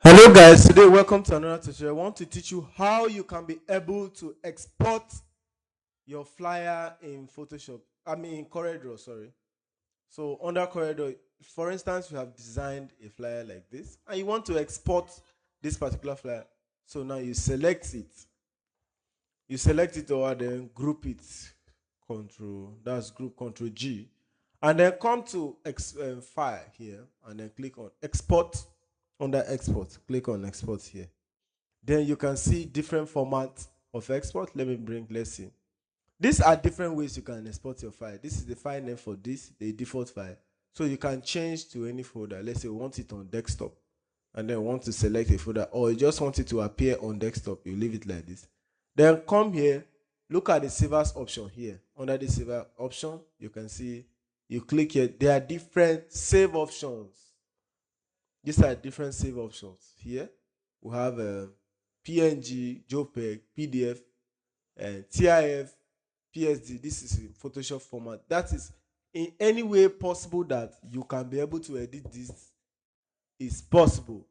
Hello guys, today welcome to another tutorial. I want to teach you how you can be able to export your flyer in Photoshop. In CorelDRAW, sorry. So under CorelDRAW, for instance, you have designed a flyer like this and you want to export this particular flyer. So now you select it. You select it or then group it. Control G. And then come to file here and then click on export. Under export, click on export here. Then you can see different formats of export. Let's see. These are different ways you can export your file. This is the file name for this, the default file. So you can change to any folder. Let's say we want it on desktop and then want to select a folder, or you just want it to appear on desktop. You leave it like this. Then come here, look at the save as option here. Under the save as option, you can see, you click here. There are different save options. These are different save options. Here we have PNG, JPEG, PDF, and TIF, PSD. This is a Photoshop format. That is in any way possible that you can be able to edit this is possible.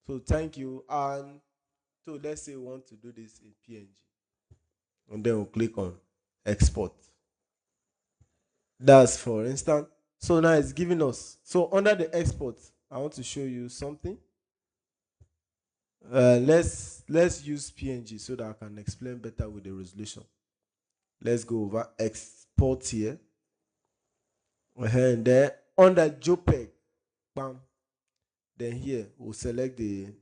So thank you. And so let's say we want to do this in PNG. And then we'll click on export. That's for instance. So now it's giving us. So under the export, I want to show you something. Let's use PNG so that I can explain better with the resolution. Let's go over export here. And then under JPEG, bam. Then here we'll select the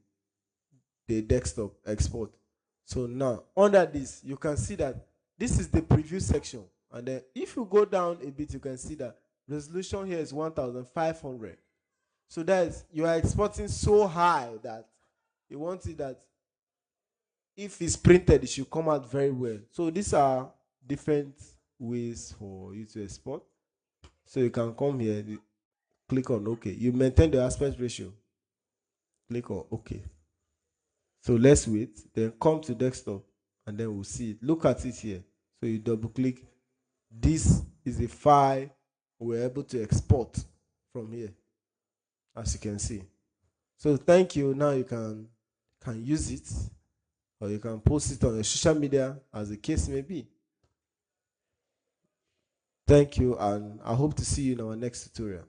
desktop export. So now under this, you can see that this is the preview section. And then if you go down a bit, you can see that resolution here is 1500. So that is, you are exporting so high that you want it that if it's printed, it should come out very well. So these are different ways for you to export. So you can come here, click on OK. You maintain the aspect ratio. Click on OK. So let's wait. Then come to desktop and then we'll see it. Look at it here. So you double click. This is a file we're able to export from here, as you can see. So thank you. Now you can use it, or you can post it on your social media, as the case may be. Thank you, and I hope to see you in our next tutorial.